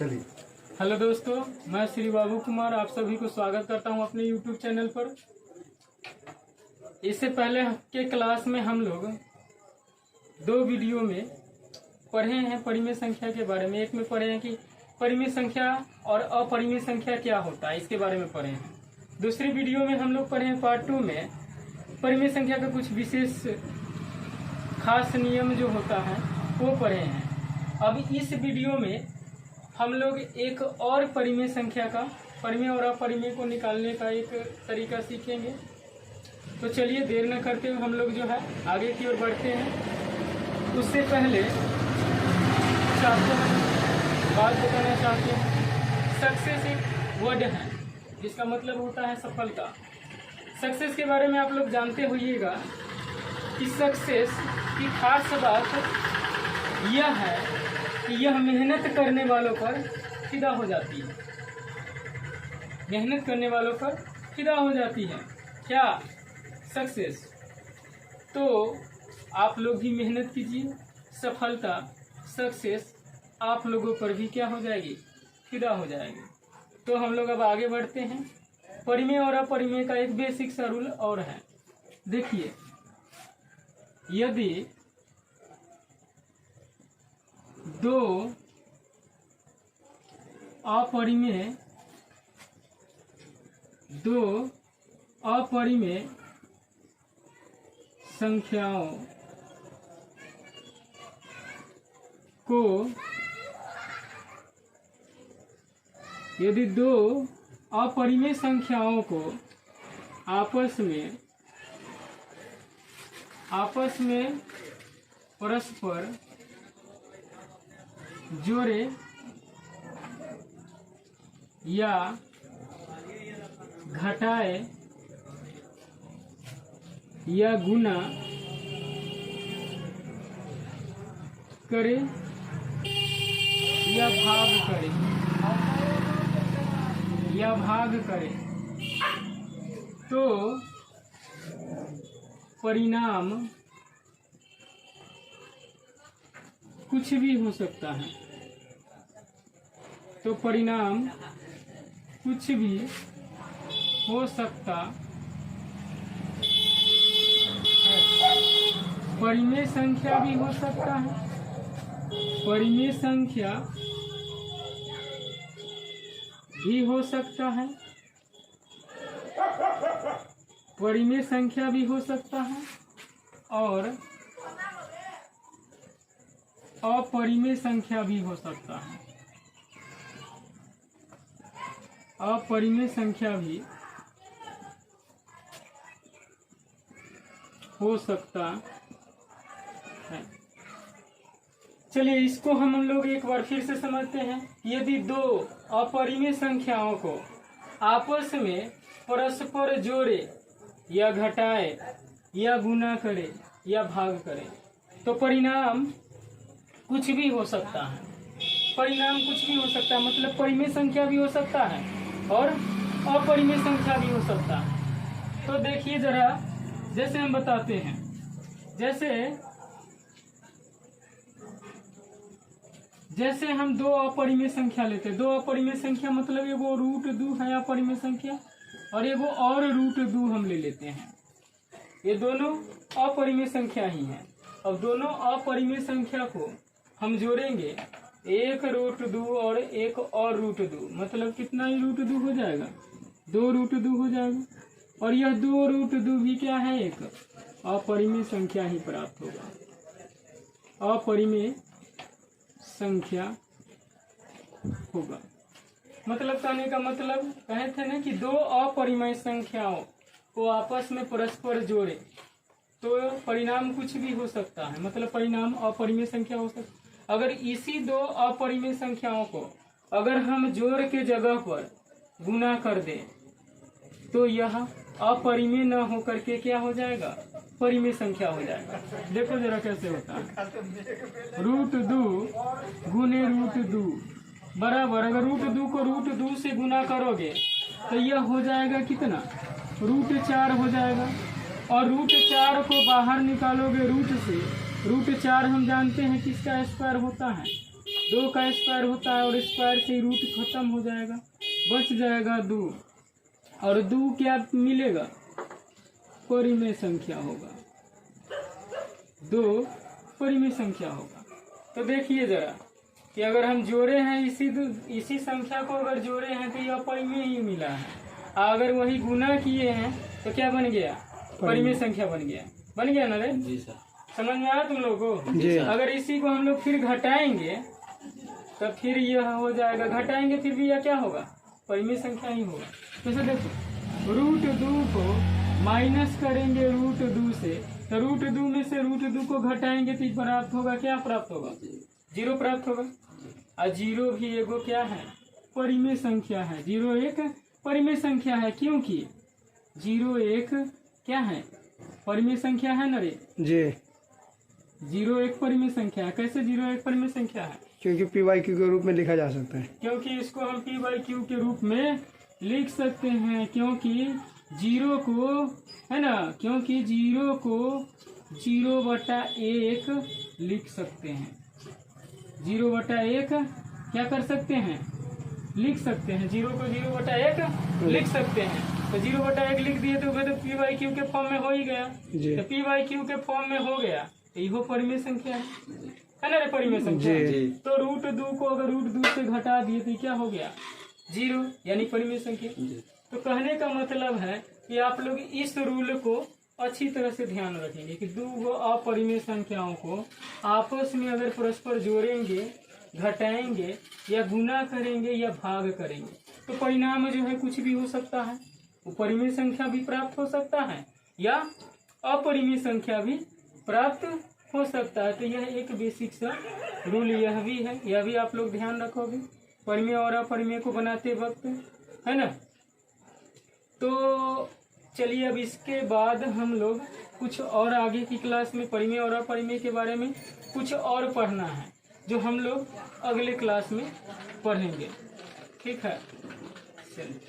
चलिए। हेलो दोस्तों, मैं श्री बाबू कुमार आप सभी को स्वागत करता हूं अपने YouTube चैनल पर। इससे पहले के क्लास में हम लोग दो वीडियो में पढ़े हैं परिमेय संख्या के बारे में। एक में पढ़े हैं कि परिमेय संख्या और अपरिमेय संख्या क्या होता है, इसके बारे में पढ़े हैं। दूसरी वीडियो में हम लोग पढ़े हैं पार्ट 2 में परिमेय संख्या का कुछ विशेष खास नियम जो होता है वो पढ़े हैं। अब इस वीडियो में हम लोग एक और परिमेय संख्या का परिमेय और अपरिमेय को निकालने का एक तरीका सीखेंगे। तो चलिए देर न करते हुए हम लोग जो है आगे की ओर बढ़ते हैं। उससे पहले बात बताना चाहते हैं, सक्सेस एक वर्ड है जिसका मतलब होता है सफलता। सक्सेस के बारे में आप लोग जानते होइएगा कि सक्सेस की खास बात यह है कि यह मेहनत करने वालों पर फिदा हो जाती है। मेहनत करने वालों पर फिदा हो जाती है क्या सक्सेस। तो आप लोग भी मेहनत कीजिए, सफलता सक्सेस आप लोगों पर भी क्या हो जाएगी, फिदा हो जाएगी। तो हम लोग अब आगे बढ़ते हैं। परिमेय और अपरिमेय का एक बेसिक सा रूल और है। देखिए, यदि दो अपरिमेय संख्याओं को यदि दो अपरिमेय संख्याओं को आपस में परस्पर जोड़े या घटाए या गुना करे या भाग करे तो परिणाम कुछ भी हो सकता है। तो परिणाम कुछ भी हो सकता है। परिमेय संख्या भी हो सकता है, परिमेय संख्या भी हो सकता है, परिमेय संख्या भी हो सकता है और अपरिमेय संख्या भी हो सकता है। अपरिमेय संख्या भी हो सकता है। चलिए इसको हम लोग एक बार फिर से समझते हैं। यदि दो अपरिमेय संख्याओं को आपस में परस्पर जोड़े या घटाए या गुना करे या भाग करे तो परिणाम कुछ भी हो सकता है। परिणाम कुछ भी हो सकता है मतलब परिमेय संख्या भी हो सकता है और अपरिमेय संख्या भी हो सकता है। तो देखिए जरा, जैसे हम बताते हैं, जैसे हम दो अपरिमेय संख्या लेते हैं। दो अपरिमेय संख्या मतलब एगो √2 है अपरिमेय संख्या और एगो और √2 हम ले लेते हैं। ये दोनों अपरिमेय संख्या ही हैं। अब दोनों अपरिमेय संख्या को हम जोड़ेंगे, एक √2 और एक और √2, मतलब कितना ही √2 हो जाएगा, 2 √2 हो जाएगा। और यह 2 √2 भी क्या है, एक अपरिमेय संख्या ही प्राप्त होगा, अपरिमेय संख्या होगा। मतलब कहने का मतलब कहे थे ना कि दो अपरिमेय संख्याओं को आपस में परस्पर जोड़े तो परिणाम कुछ भी हो सकता है, मतलब परिणाम अपरिमेय संख्या हो सकता है। अगर इसी दो अपरिमेय संख्याओं को अगर हम जोड़ के जगह पर गुना कर दें तो यह अपरिमेय न होकर के क्या हो जाएगा, परिमेय संख्या हो जाएगा। देखो जरा कैसे होता है। √2 गुने √2 बराबर, अगर √2 को √2 से गुना करोगे तो यह हो जाएगा कितना, √4 हो जाएगा। और √4 को बाहर निकालोगे रूट से, √4 हम जानते हैं किसका स्क्वायर होता है, 2 का स्क्वायर होता है और स्क्वायर से रूट खत्म हो जाएगा, बच जाएगा 2, और 2 क्या मिलेगा, परिमेय संख्या होगा, 2 परिमेय संख्या होगा। तो देखिए जरा कि अगर हम जोड़े हैं इसी संख्या को अगर जोड़े हैं तो यह परिमेय ही मिला है, अगर वही गुना किए हैं तो क्या बन गया, परिमेय संख्या बन गया ना रे? जी सर। समझ में आया तुम लोगों को? जी। अगर इसी को हम लोग फिर घटाएंगे तो फिर यह हो जाएगा, घटाएंगे फिर भी यह क्या होगा, परिमेय संख्या ही होगा। जैसे देखो √2 को माइनस करेंगे √2 से, तो √2 में से √2 को घटाएंगे तो प्राप्त होगा, क्या प्राप्त होगा, 0 प्राप्त होगा। और 0 भी एगो क्या है, परिमेय संख्या है। 0 एक परिमेय संख्या है, क्योंकि 0 एक क्या है, परिमेय संख्या है ना रे? जी। 0 एक परिमेय संख्या है। कैसे 0 एक परिमेय संख्या है? क्योंकि p/q के रूप में लिखा जा सकता है। क्योंकि इसको हम p/q के रूप में लिख सकते हैं, क्योंकि 0 को है ना, क्योंकि 0 को 0/1 लिख सकते हैं, 0/1 क्या कर सकते हैं, लिख सकते हैं, 0 को 0/1 लिख सकते हैं। तो 0/1 लिख दिए तो p/q के फॉर्म में हो ही गया। जी। तो p/q के फॉर्म में हो गया तो यह परिमेय संख्या है ना रे, परिमेय संख्या। जी। तो √2 को अगर √2 से घटा दिए तो क्या हो गया, 0, यानी परिमेय संख्या। तो कहने का मतलब है कि आप लोग इस रूल को अच्छी तरह से ध्यान रखेंगे कि 2 अपरिमेय संख्याओं को आपस में अगर परस्पर जोड़ेंगे, घटाएंगे या गुना करेंगे या भाग करेंगे तो परिणाम जो है कुछ भी हो सकता है, वो परिमेय संख्या भी प्राप्त हो सकता है या अपरिमेय संख्या भी प्राप्त हो सकता है। तो यह एक बेसिक सा रूल यह भी है, यह भी आप लोग ध्यान रखोगे परिमेय और अपरिमेय को बनाते वक्त, है ना। तो चलिए अब इसके बाद हम लोग कुछ और आगे की क्लास में परिमेय और अपरिमेय के बारे में कुछ और पढ़ना है, जो हम लोग अगले क्लास में पढ़ेंगे। ठीक है, चलिए।